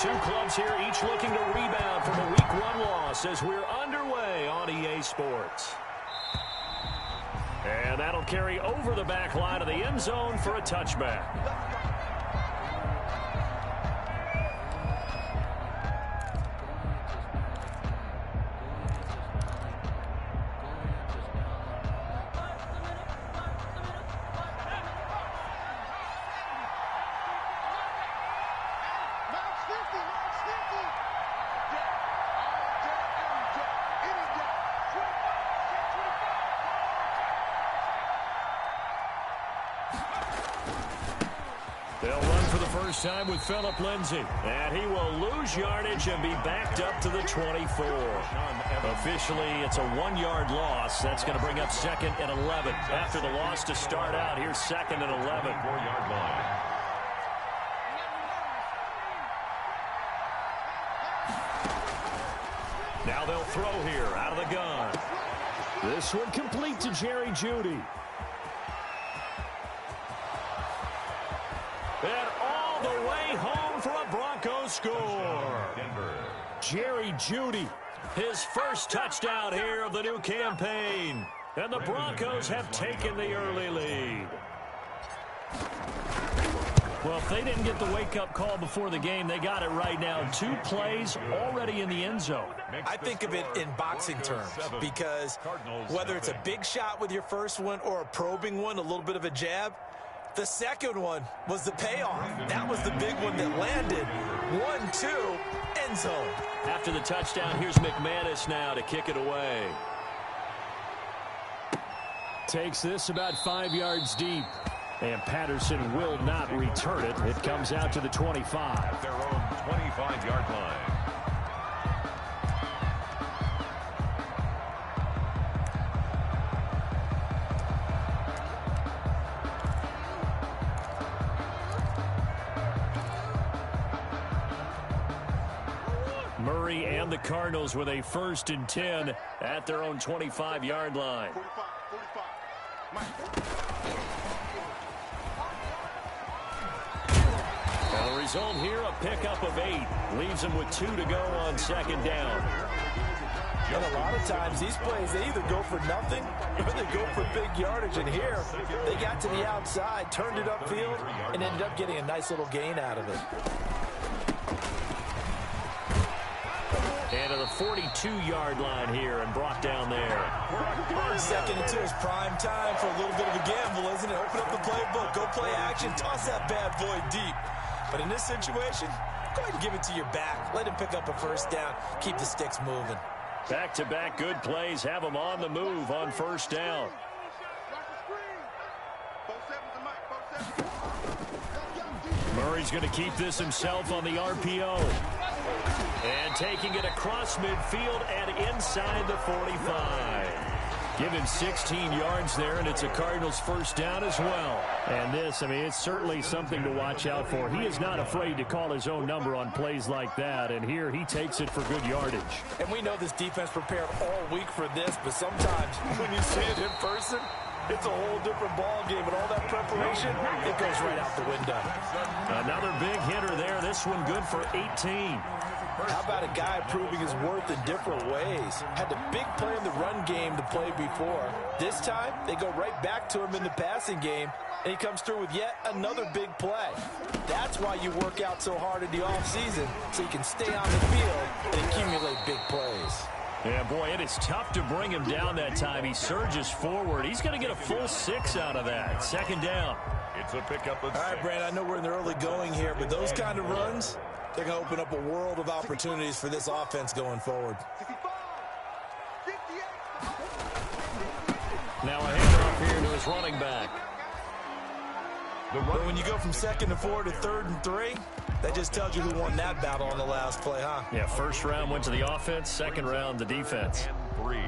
two clubs here, each looking to rebound from a Week 1 loss as we're underway on EA Sports. And that'll carry over the back line of the end zone for a touchback. They'll run for the first time with Phillip Lindsay. And he will lose yardage and be backed up to the 24. Officially, it's a 1-yard loss. That's going to bring up 2nd and 11. After the loss to start out, here's 2nd and 11. 4-yard line. Now they'll throw here out of the gun. This one complete to Jerry Jeudy. And all the way home for a Broncos score. Jerry Jeudy, his first touchdown here of the new campaign. And the Broncos have taken the early lead. Well, if they didn't get the wake-up call before the game, they got it right now. 2 plays already in the end zone. I think of it in boxing terms because whether it's a big shot with your first one or a probing one, a little bit of a jab, the second one was the payoff. That was the big one that landed. 1-2, end zone. After the touchdown, here's McManus now to kick it away. Takes this about 5 yards deep. And Patterson will not return it. It comes out to the 25. Their own 25-yard line. Murray and the Cardinals with a 1st and 10 at their own 25-yard line. And the result here, a pickup of 8. Leaves them with 2 to go on 2nd down. And a lot of times these plays, they either go for nothing or they go for big yardage. And here, they got to the outside, turned it upfield, and ended up getting a nice little gain out of it. And to the 42-yard line here and brought down there. 2nd and 2 is prime time for a little bit of a gamble, isn't it? Open up the playbook, go play action, toss that bad boy deep. But in this situation, go ahead and give it to your back. Let him pick up a 1st down. Keep the sticks moving. Back-to-back good plays have them on the move on 1st down. Murray's going to keep this himself on the RPO. And taking it across midfield and inside the 45. Give him 16 yards there, and it's a Cardinals 1st down as well. And this, I mean, it's certainly something to watch out for. He is not afraid to call his own number on plays like that, and here he takes it for good yardage. And we know this defense prepared all week for this, but sometimes when you see it in person, it's a whole different ball game, and all that preparation, it goes right out the window. Another big hitter there. This one good for 18. How about a guy proving his worth in different ways? Had the big play in the run game to play before. This time, they go right back to him in the passing game, and he comes through with yet another big play. That's why you work out so hard in the offseason, so you can stay on the field and accumulate big plays. Yeah, boy, it is tough to bring him down that time. He surges forward. He's going to get a full 6 out of that. 2nd down. It's a pickup of 6. All right, Brandon, I know we're in the early going here, but those kind of runs, they're going to open up a world of opportunities for this offense going forward. Now a handoff here to his running back. But when you go from 2nd and 4 to 3rd and 3, that just tells you who won that battle on the last play, huh? Yeah, 1st round went to the offense, 2nd round the defense. And 3.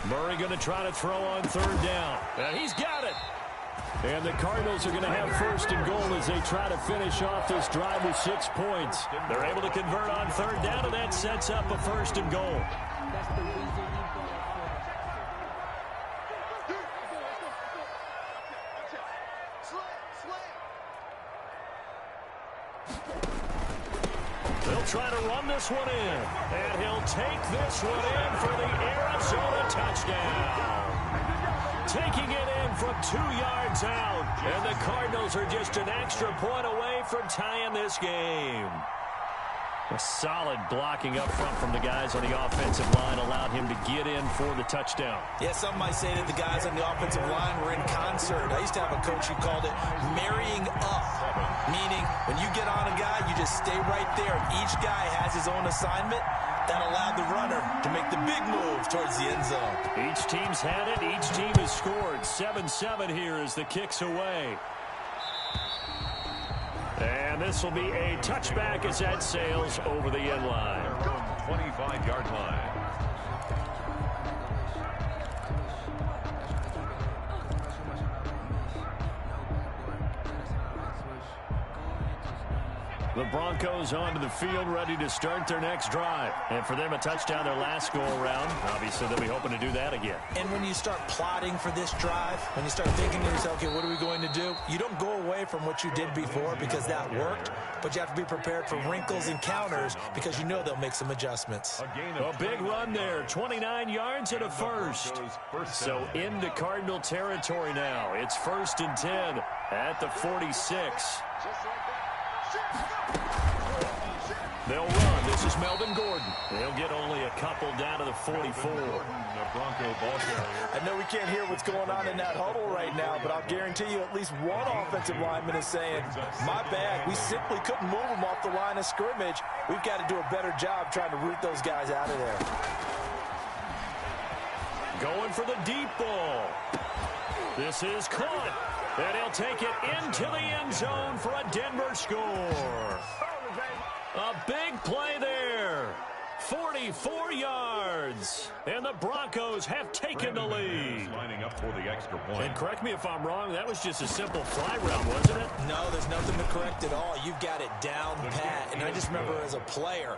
Murray going to try to throw on 3rd down. And he's got it. And the Cardinals are going to have first and goal as they try to finish off this drive with 6 points. They're able to convert on third down, and that sets up a first and goal. They'll try to run this one in, and he'll take this one in for the Arizona touchdown. Taking it in from 2 yards out, and the Cardinals are just an extra point away from tying this game. A solid blocking up front from the guys on the offensive line allowed him to get in for the touchdown. Yeah, some might say that the guys on the offensive line were in concert. I used to have a coach who called it marrying up, meaning when you get on a guy, you just stay right there. Each guy has his own assignment. That allowed the runner to make the big move towards the end zone. Each team's had it. Each team has scored. 7-7 here as the kick's away. And this will be a touchback as that sails over the end line. 25-yard line. The Broncos onto the field, ready to start their next drive. And for them, a touchdown their last go-around. Obviously, they'll be hoping to do that again. And when you start plotting for this drive, when you start thinking to yourself, okay, what are we going to do? You don't go away from what you did before because that worked, but you have to be prepared for wrinkles and counters because you know they'll make some adjustments. A big run there, 29 yards and a first. So into Cardinal territory now. It's 1st and 10 at the 46. They'll run. This is Melvin Gordon. They'll get only a couple down to the 44. I know we can't hear what's going on in that huddle right now, but I'll guarantee you at least one offensive lineman is saying, my bad, we simply couldn't move them off the line of scrimmage. We've got to do a better job trying to root those guys out of there. Going for the deep ball. This is caught. And he'll take it into the end zone for a Denver score. A big play there. 44 yards. And the Broncos have taken the lead. Lining up for the extra point. And correct me if I'm wrong, that was just a simple fly route, wasn't it? No, there's nothing to correct at all. You've got it down pat. And I just remember as a player,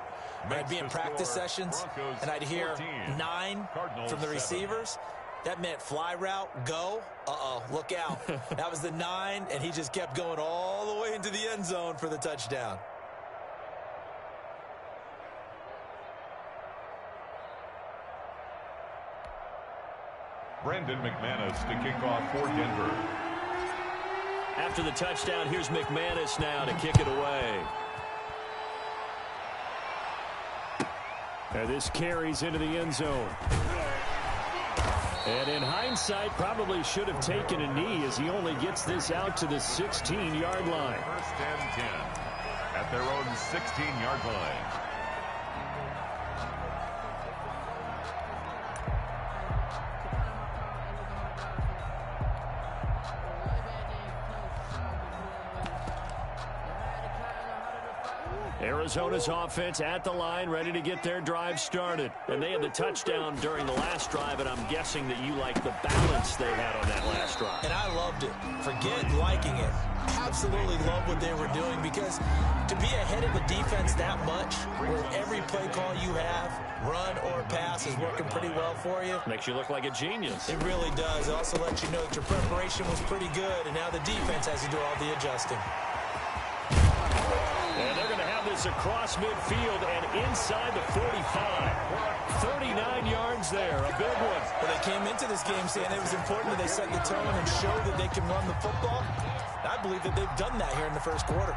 I'd be in practice sessions, and I'd hear 9 from the receivers. That meant fly route, go. Look out. That was the 9, and he just kept going all the way into the end zone for the touchdown. Brandon McManus to kick off for Denver. After the touchdown, here's McManus now to kick it away. And this carries into the end zone. And in hindsight, probably should have taken a knee as he only gets this out to the 16-yard line. 1st and 10 at their own 16-yard line. Arizona's offense at the line, ready to get their drive started. And they had the touchdown during the last drive, and I'm guessing that you like the balance they had on that last drive. And I loved it. Forget liking it. Absolutely love what they were doing, because to be ahead of a defense that much, where every play call you have, run or pass, is working pretty well for you. Makes you look like a genius. It really does. It also lets you know that your preparation was pretty good, and now the defense has to do all the adjusting. And they're going to have this across midfield and inside the 45. 39 yards there, a big one. Well, they came into this game saying it was important that they set the tone and show that they can run the football. I believe that they've done that here in the first quarter.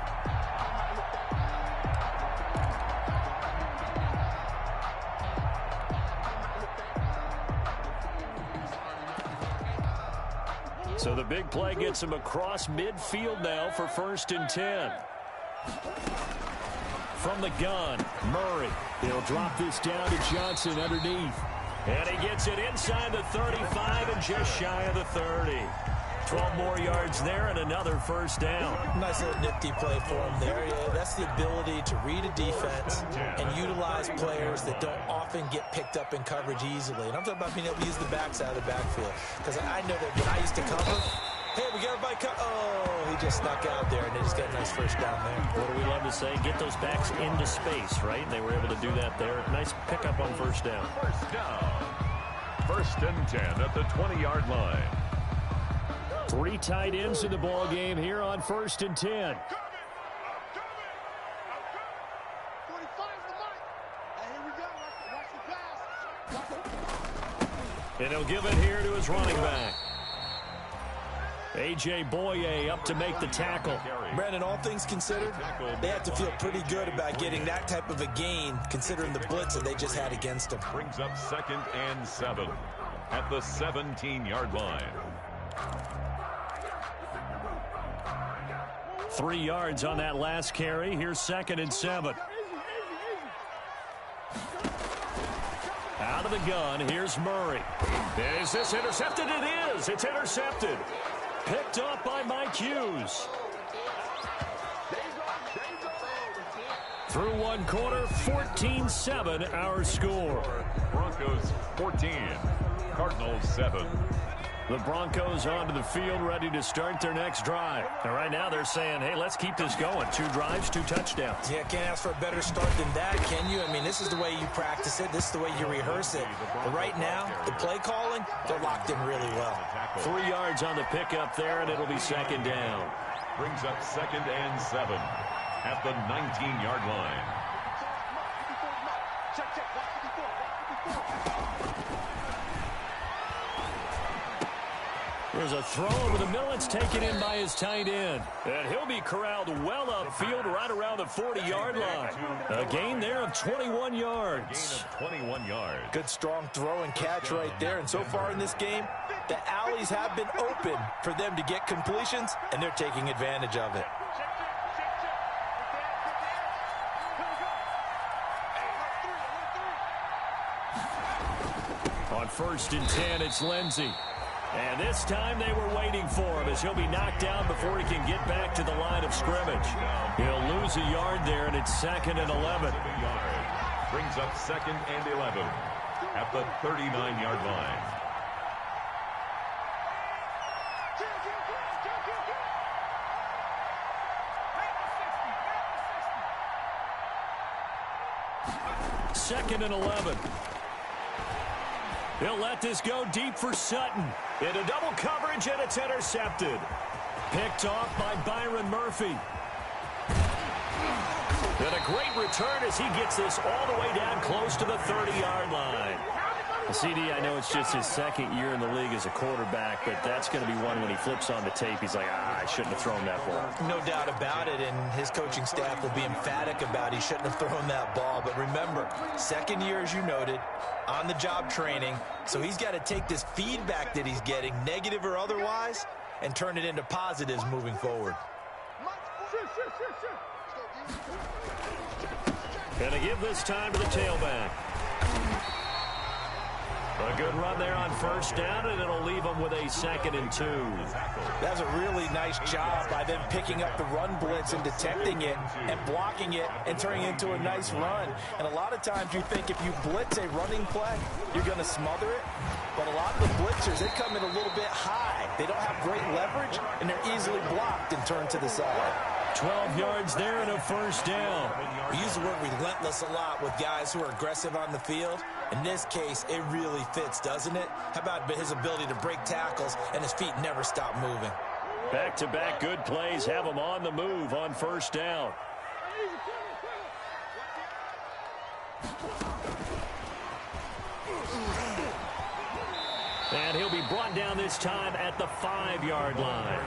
So the big play gets them across midfield now for 1st and 10. From the gun, Murray. He'll drop this down to Johnson underneath. And he gets it inside the 35 and just shy of the 30. 12 more yards there and another first down. Nice little nifty play for him there. Yeah, that's the ability to read a defense and utilize players that don't often get picked up in coverage easily. And I'm talking about being able to use the backside of the backfield. Because I know that when I used to cover, Hey, we got everybody cut. Oh, he just snuck out there, and they just got a nice first down there. What do we love to say? Get those backs into space, right? And they were able to do that there. Nice pickup on first down. First down. First and 10 at the 20-yard line. 3 tight ends in the ball game here on first and 10. And he'll give it here to his running back. A.J. Boye up to make the tackle. Brandon, all things considered, they have to feel pretty good about getting that type of a gain, considering the blitz that they just had against them. Brings up 2nd and 7 at the 17-yard line. 3 yards on that last carry. Here's 2nd and 7. Out of the gun, here's Murray. Is this intercepted? It is. It's intercepted. Picked up by Mike Hughes. Through 1 quarter, 14-7 our score. Broncos 14, Cardinals 7. The Broncos onto the field, ready to start their next drive. And right now they're saying, hey, let's keep this going. 2 drives, 2 touchdowns. Yeah, can't ask for a better start than that, can you? I mean, this is the way you practice it. This is the way you rehearse it. But right now, the play calling, they're locked in really well. 3 yards on the pickup there, and it'll be 2nd down. Brings up 2nd and 7 at the 19-yard line. There's a throw over the middle. It's taken in by his tight end. And he'll be corralled well upfield right around the 40-yard line. A gain there of 21 yards. Gain of 21 yards. Good strong throw and catch right there. And so far in this game, the alleys have been open for them to get completions, and they're taking advantage of it. On 1st and 10, it's Lindsey. And this time they were waiting for him as he'll be knocked down before he can get back to the line of scrimmage. He'll lose a yard there, and it's 2nd and 11. Brings up 2nd and 11 at the 39-yard line. Second and 11. He'll let this go deep for Sutton. Into double coverage, and it's intercepted. Picked off by Byron Murphy. And a great return as he gets this all the way down close to the 30-yard line. CD, I know it's just his 2nd year in the league as a quarterback, but that's going to be one when he flips on the tape. He's like, I shouldn't have thrown that ball. No doubt about it, and his coaching staff will be emphatic about he shouldn't have thrown that ball. But remember, 2nd year, as you noted, on-the-job training, so he's got to take this feedback that he's getting, negative or otherwise, and turn it into positives moving forward. Gonna give this time to the tailback. A good run there on 1st down, and it'll leave them with a 2nd and 2. That's a really nice job by them picking up the run blitz and detecting it and blocking it and turning it into a nice run. And a lot of times you think if you blitz a running play, you're going to smother it. But a lot of the blitzers, they come in a little bit high. They don't have great leverage, and they're easily blocked and turned to the side. 12 yards there and a 1st down. We use the word relentless a lot with guys who are aggressive on the field. In this case, it really fits, doesn't it? How about his ability to break tackles and his feet never stop moving? Back-to-back good plays have him on the move on 1st down. And he'll be brought down this time at the 5-yard line.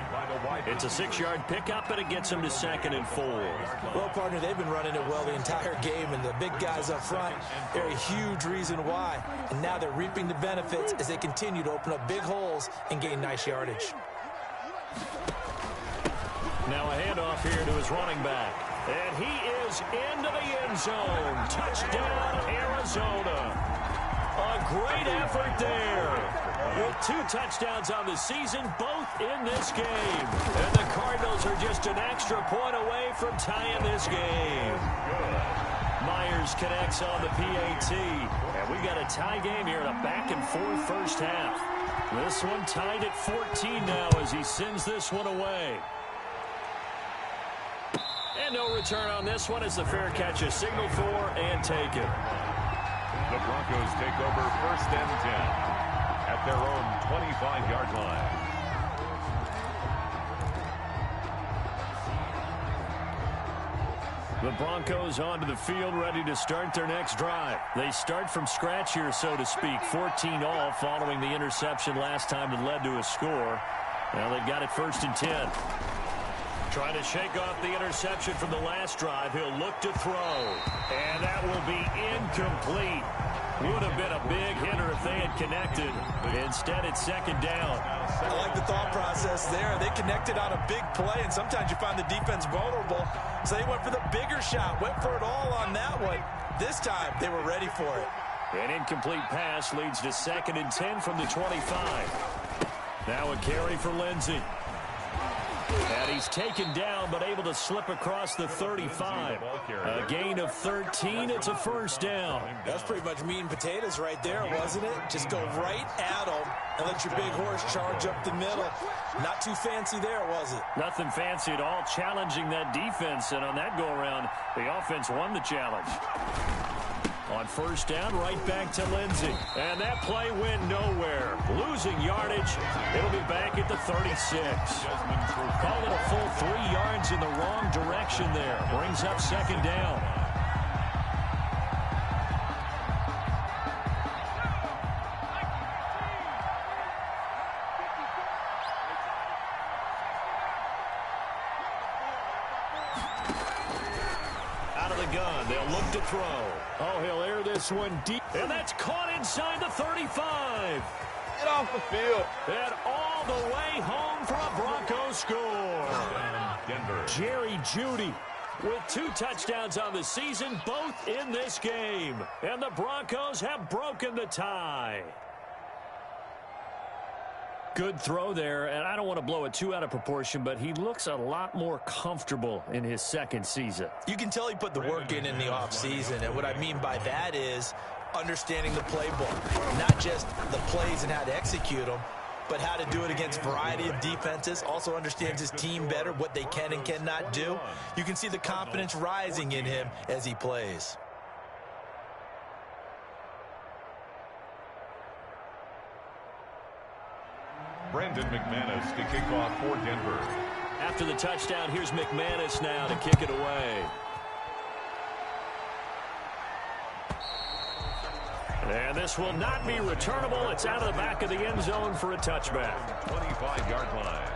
It's a 6-yard pickup, and it gets him to 2nd and 4. Well, partner, they've been running it well the entire game, and the big guys up front, they're a huge reason why. And now they're reaping the benefits as they continue to open up big holes and gain nice yardage. Now a handoff here to his running back. And he is into the end zone. Touchdown, Arizona. A great effort there. With 2 touchdowns on the season, both in this game. And the Cardinals are just an extra point away from tying this game. Myers connects on the PAT. And we got a tie game here in a back-and-forth 1st half. This one tied at 14 now as he sends this one away. And no return on this one as the fair catch is signaled for and taken. The Broncos take over 1st and 10 at their own 25-yard line. The Broncos onto the field, ready to start their next drive. They start from scratch here, so to speak. 14 all following the interception last time that led to a score. Now they've got it 1st and 10. Trying to shake off the interception from the last drive. He'll look to throw. And that will be incomplete. Would have been a big hitter if they had connected. Instead, it's 2nd down. I like the thought process there. They connected on a big play, and sometimes you find the defense vulnerable. So they went for the bigger shot, went for it all on that one. This time, they were ready for it. An incomplete pass leads to 2nd and 10 from the 25. Now a carry for Lindsey. And he's taken down, but able to slip across the 35. A gain of 13. It's a 1st down. That's pretty much meat and potatoes right there, wasn't it? Just go right at them and let your big horse charge up the middle. Not too fancy there, was it? Nothing fancy at all, challenging that defense. And on that go-around, the offense won the challenge. On 1st down, right back to Lindsey. And that play went nowhere. Losing yardage. It'll be back at the 36. Call it a full 3 yards in the wrong direction there. Brings up 2nd down. Out of the gun. They'll look to throw. Oh, he'll air this one deep. And that's caught inside the 35. Get off the field. And all the way home for a Broncos score. Denver. Jerry Jeudy with 2 touchdowns on the season, both in this game. And the Broncos have broken the tie. Good throw there, and I don't want to blow it too out of proportion, but he looks a lot more comfortable in his 2nd season. You can tell he put the work in the offseason, and what I mean by that is understanding the playbook. Not just the plays and how to execute them, but how to do it against a variety of defenses. Also understands his team better, what they can and cannot do. You can see the confidence rising in him as he plays. Brandon McManus to kick off for Denver. After the touchdown, here's McManus now to kick it away. And this will not be returnable. It's out of the back of the end zone for a touchback. 25-yard line.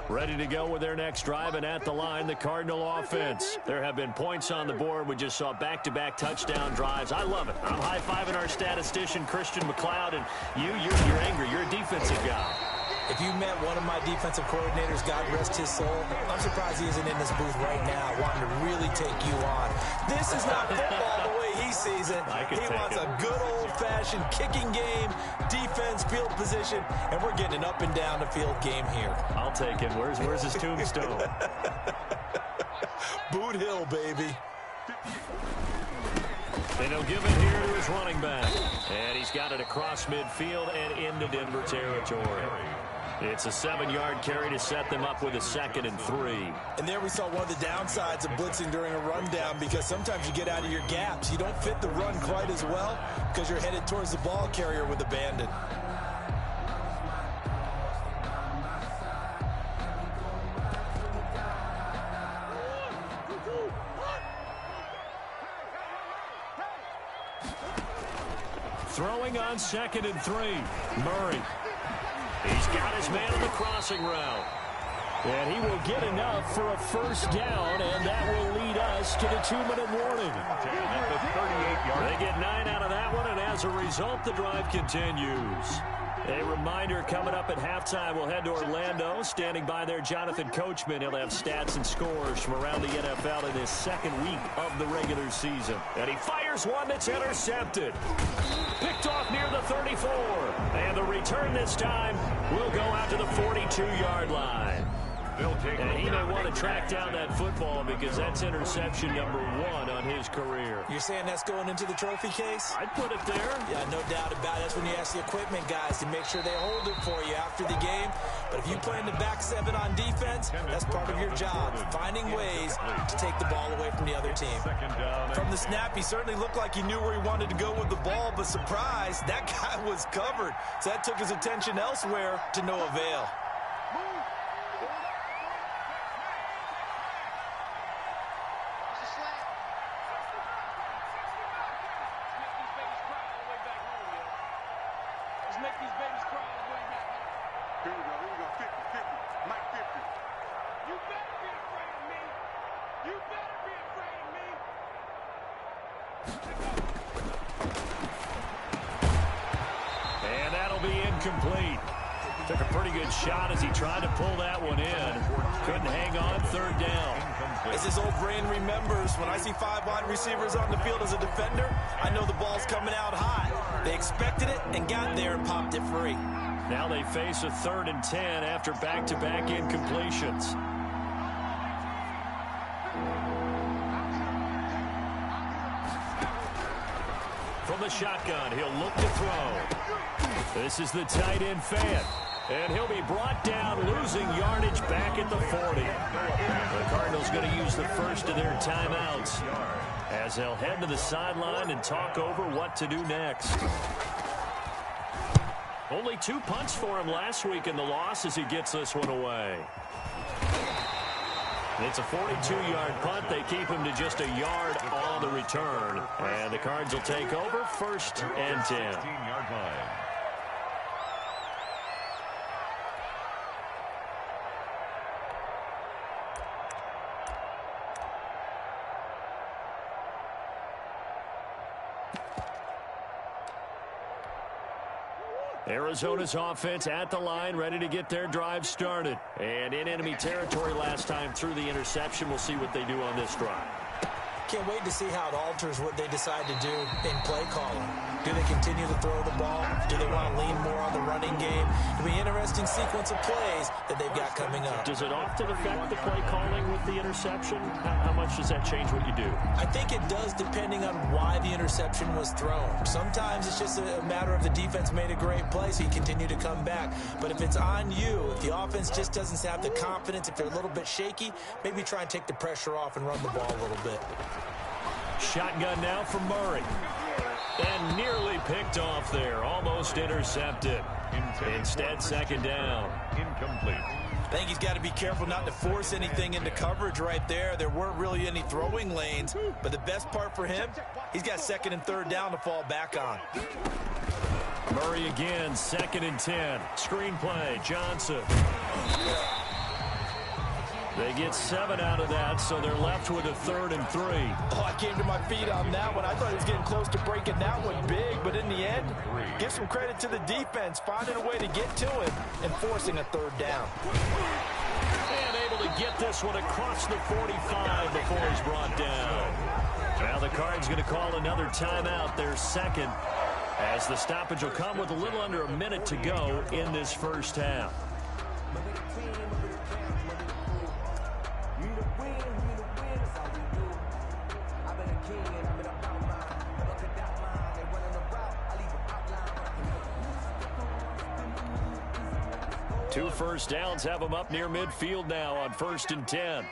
Ready to go with their next drive, and at the line, the Cardinal offense. There have been points on the board. We just saw back-to-back touchdown drives. I love it. I'm high-fiving our statistician, Christian McLeod, and you're angry. You're a defensive guy. If you met one of my defensive coordinators, God rest his soul, I'm surprised he isn't in this booth right now wanting to really take you on. This is not football the way he sees it. He wants a good old-fashioned kicking game, defense, field position, and we're getting an up-and-down-the-field game here. I'll take it. Where's his tombstone? Boot Hill, baby. And he'll give it here to his running back. And he's got it across midfield and into Denver territory. It's a 7-yard carry to set them up with a 2nd and 3. And there we saw one of the downsides of blitzing during a rundown, because sometimes you get out of your gaps. You don't fit the run quite as well because you're headed towards the ball carrier with abandon. Throwing on 2nd and 3. Murray. He's got his man on the crossing route. And he will get enough for a 1st down, and that will lead us to the 2-minute warning. At the 38-yard. They get 9 out of that one, and as a result, the drive continues. A reminder coming up at halftime, we'll head to Orlando. Standing by there, Jonathan Coachman. He'll have stats and scores from around the NFL in this second week of the regular season. And he fires one that's intercepted. Picked off near the 34. And the return this time will go out to the 42-yard line. And he may want to track down that football because that's interception number 1 on his career. You're saying that's going into the trophy case? I'd put it there. Yeah, no doubt about it. That's when you ask the equipment guys to make sure they hold it for you after the game. But if you play in the back 7 on defense, that's part of your job, finding ways to take the ball away from the other team. From the snap, he certainly looked like he knew where he wanted to go with the ball, but surprise, that guy was covered. So that took his attention elsewhere to no avail. And that'll be incomplete. Took a pretty good shot as he tried to pull that one in. Couldn't hang on, third down. As his old brain remembers, when I see 5 wide receivers on the field as a defender, I know the ball's coming out high. They expected it and got there and popped it free. Now they face a 3rd and 10 after back-to-back incompletions. From the shotgun, he'll look to throw. This is the tight end Fant. And he'll be brought down, losing yardage back at the 40. The Cardinals going to use the first of their timeouts as they'll head to the sideline and talk over what to do next. Only 2 punts for him last week in the loss as he gets this one away. It's a 42-yard punt. They keep him to just a yard on the return. And the Cards will take over, 1st and 10. 16-yard line. Arizona's offense at the line, ready to get their drive started. And in enemy territory last time through the interception. We'll see what they do on this drive. Can't wait to see how it alters what they decide to do in play calling. Do they continue to throw the ball? Do they want to lean more on the running game? It'll be an interesting sequence of plays that they've got coming up. Does it often affect the play calling with the interception? How much does that change what you do? I think it does, depending on why the interception was thrown. Sometimes it's just a matter of the defense made a great play, so you continue to come back. But if it's on you, if the offense just doesn't have the confidence, if they're a little bit shaky, maybe try and take the pressure off and run the ball a little bit. Shotgun now for Murray. And nearly picked off there. Almost intercepted. Instead, 2nd down. Incomplete. I think he's got to be careful not to force anything into coverage right there. There weren't really any throwing lanes. But the best part for him, he's got 2nd and 3rd down to fall back on. Murray again, 2nd and 10. Screen play, Johnson. They get 7 out of that, so they're left with a 3rd and 3. Oh, I came to my feet on that one. I thought he was getting close to breaking that one big, but in the end, give some credit to the defense, finding a way to get to him and forcing a 3rd down. And able to get this one across the 45 before he's brought down. Now the Cards going to call another timeout, their 2nd, as the stoppage will come with a little under a minute to go in this first half. Two first downs have them up near midfield now on 1st and 10.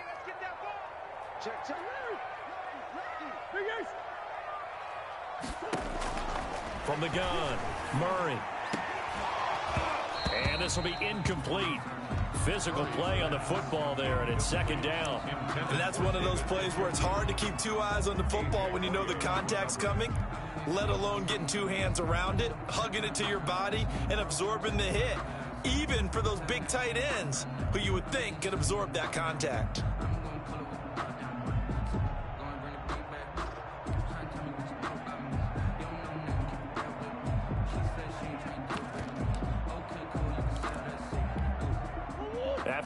From the gun, Murray. And this will be incomplete. Physical play on the football there, and it's 2nd down. And that's one of those plays where it's hard to keep 2 eyes on the football when you know the contact's coming, let alone getting 2 hands around it, hugging it to your body, and absorbing the hit. Even for those big tight ends who you would think could absorb that contact.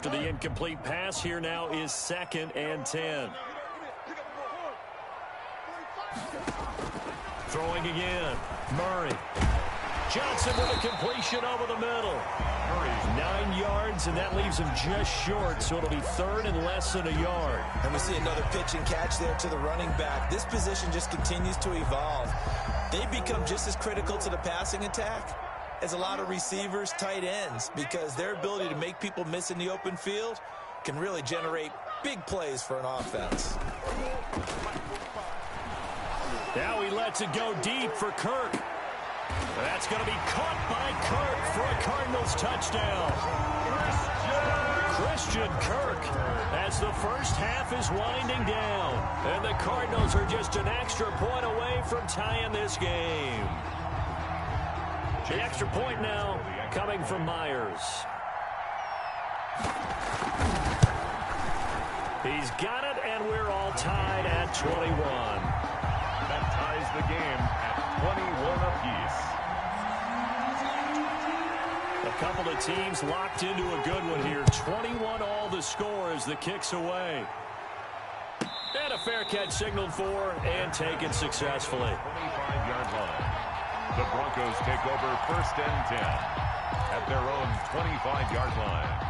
after the incomplete pass. Here now is 2nd and 10. Throwing again. Murray. Johnson with a completion over the middle. 9 yards, and that leaves him just short, so it'll be 3rd and less than a yard. And we see another pitch and catch there to the running back. This position just continues to evolve. They become just as critical to the passing attack as a lot of receivers, tight ends, because their ability to make people miss in the open field can really generate big plays for an offense. Now he lets it go deep for Kirk. That's going to be caught by Kirk for a Cardinals touchdown. Christian Kirk as the first half is winding down. And the Cardinals are just an extra point away from tying this game. The extra point now coming from Myers. He's got it, and we're all tied at 21. That ties the game at 21 apiece. A couple of teams locked into a good one here. 21 all the score as the kick's away. And a fair catch signaled for and taken successfully. 25-yard line. The Broncos take over 1st and 10 at their own 25-yard line.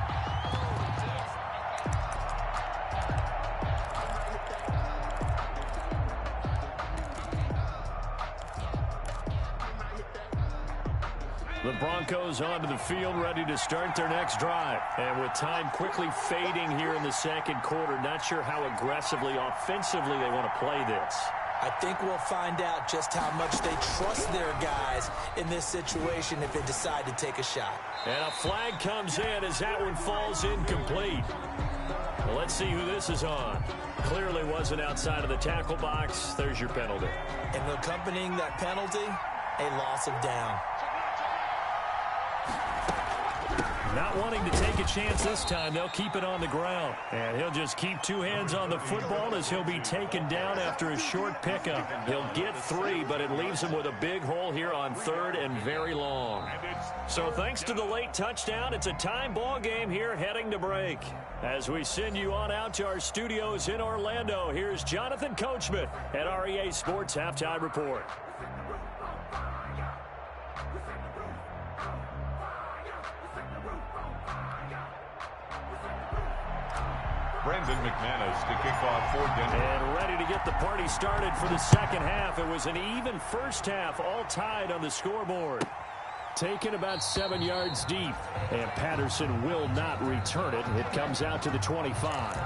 The Broncos onto the field, ready to start their next drive. And with time quickly fading here in the 2nd quarter, not sure how aggressively, offensively they want to play this. I think we'll find out just how much they trust their guys in this situation if they decide to take a shot. And a flag comes in as that one falls incomplete. Well, let's see who this is on. Clearly wasn't outside of the tackle box. There's your penalty. And accompanying that penalty, a loss of down. Not wanting to take a chance this time, they'll keep it on the ground. And he'll just keep 2 hands on the football as he'll be taken down after a short pickup. He'll get 3, but it leaves him with a big hole here on 3rd and very long. So thanks to the late touchdown, it's a time ball game here heading to break. As we send you on out to our studios in Orlando, here's Jonathan Coachman at REA Sports Halftime Report. Brandon McManus to kick off for Denver. And ready to get the party started for the 2nd half. It was an even first half, all tied on the scoreboard. Taken about 7 yards deep, and Patterson will not return it. It comes out to the 25.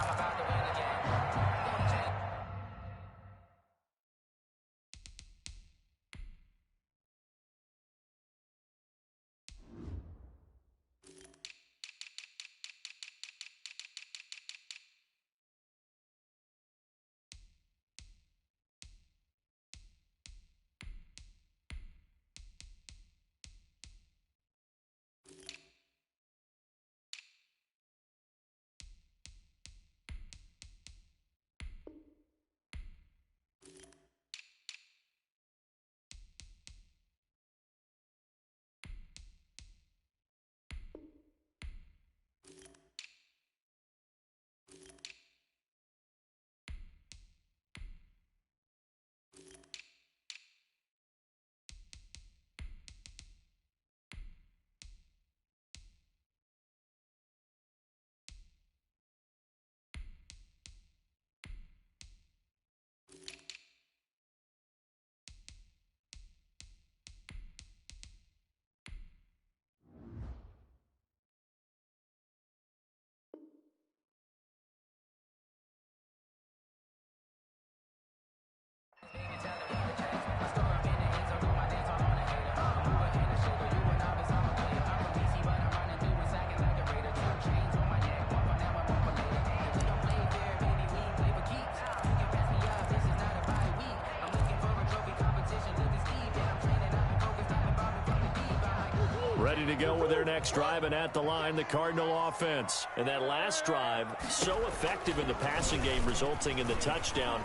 Ready to go with their next drive, and at the line, the Cardinal offense. And that last drive, so effective in the passing game, resulting in the touchdown.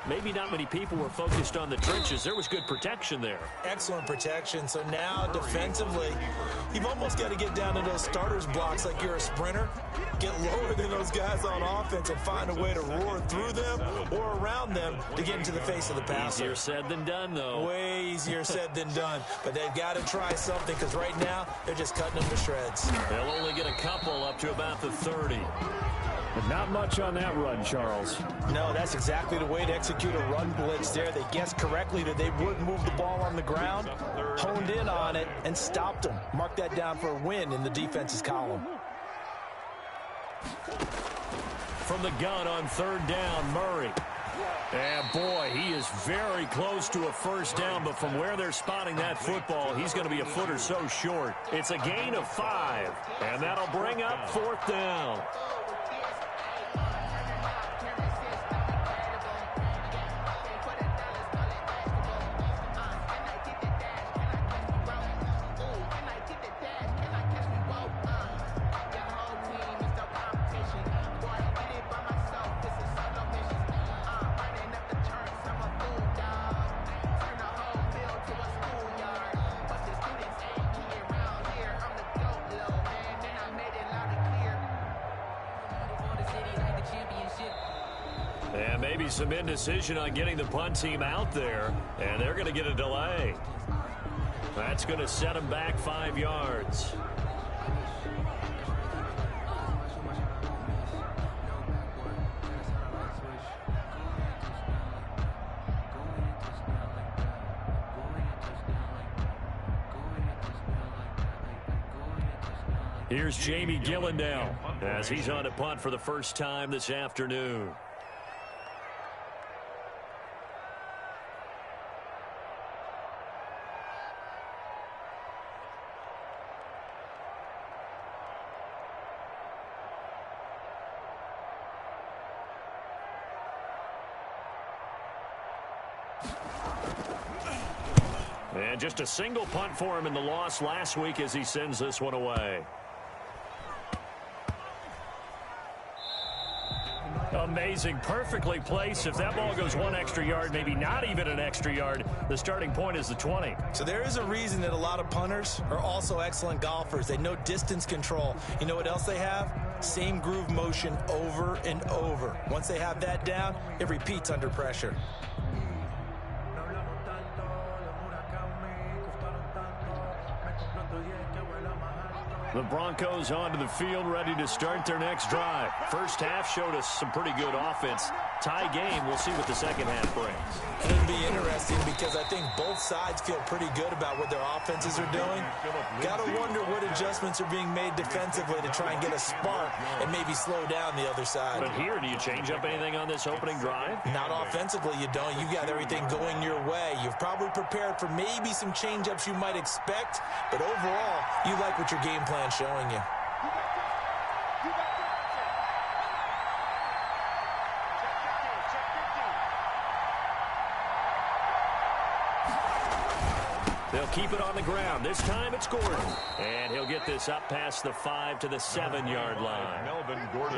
maybe not many people were focused on the trenches. There was good protection there. Excellent protection. So now defensively, you've almost got to get down to those starters blocks like you're a sprinter. Get lower than those guys on offense and find a way to roar through them or around them to get into the face of the passer. Easier said than done, though. Way easier said than done. But they've got to try something because right now they're just cutting them to shreds. They'll only get a couple up to about the 30. But not much on that run, Charles. No, that's exactly the way to execute a run blitz there. They guessed correctly that they would move the ball on the ground, honed in on it, and stopped them. Mark that down for a win in the defense's column. From the gun on third down, Murray. And boy, he is very close to a first down, but from where they're spotting that football, he's going to be a foot or so short. It's a gain of 5, and that'll bring up fourth down. And maybe some indecision on getting the punt team out there, and they're going to get a delay. That's going to set them back 5 yards. Here's Jamie Gillen now as he's on a punt for the first time this afternoon. And just a single punt for him in the loss last week as he sends this one away. Amazing, perfectly placed. If that ball goes 1 extra yard, maybe not even an extra yard, the starting point is the 20. So there is a reason that a lot of punters are also excellent golfers. They know distance control. You know what else they have? Same groove motion over and over. Once they have that down, it repeats under pressure. The Broncos onto the field, ready to start their next drive. First half showed us some pretty good offense. Tie game, we'll see what the second half brings. It'll be interesting because I think both sides feel pretty good about what their offenses are doing. Got to wonder what adjustments are being made defensively to try and get a spark and maybe slow down the other side. But here, do you change up anything on this opening drive? Not offensively, you don't. You got everything going your way. You've probably prepared for maybe some change-ups you might expect, but overall, you like what your game plan showing you. They'll keep it on the ground. This time it's Gordon. And he'll get this up past the 5 to the 7-yard line.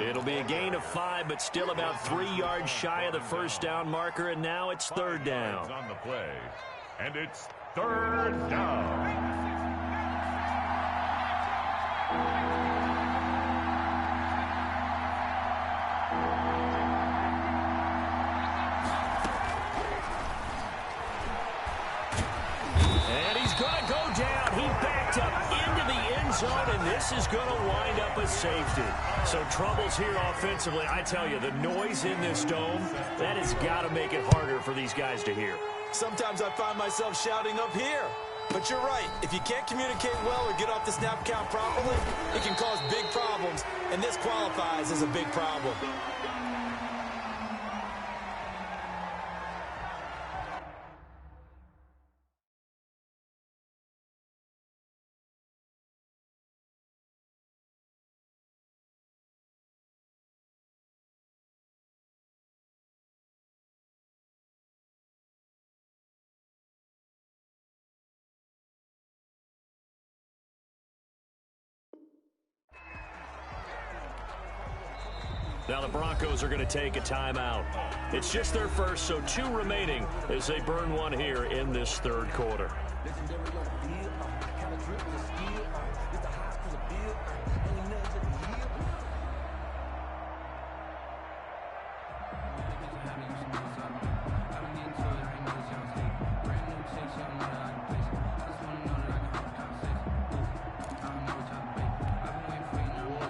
It'll be a gain of 5, but still about 3 yards shy of the first down marker, and now it's third down. On the play, and it's third down. Zone, and this is going to wind up a safety. So troubles here offensively. I tell you, the noise in this dome, that has got to make it harder for these guys to hear. Sometimes I find myself shouting up here. But you're right. If you can't communicate well or get off the snap count properly, it can cause big problems, and this qualifies as a big problem. Now the Broncos are going to take a timeout. It's just their first, so 2 remaining as they burn one here in this third quarter.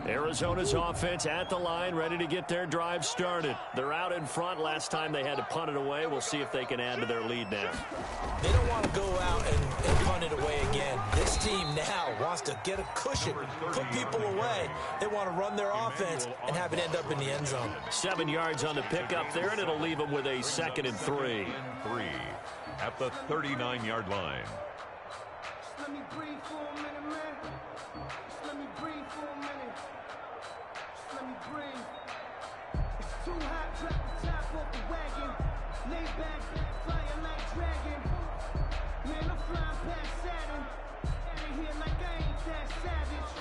Arizona's offense at the line, ready to get their drive started. They're out in front. Last time they had to punt it away. We'll see if they can add to their lead now. They don't want to go out and punt it away again. This team now wants to get a cushion, put people away. They want to run their offense and have it end up in the end zone. 7 yards on the pickup there, and it'll leave them with a 2nd and 3. At the 39-yard line. Let me breathe for a minute, man. Just let me breathe for a minute. Just let me breathe. It's too hot, drop the top off the wagon. Lay back, flying like dragon. Man, I'm flying past Saturn. Out of here like I ain't that savage.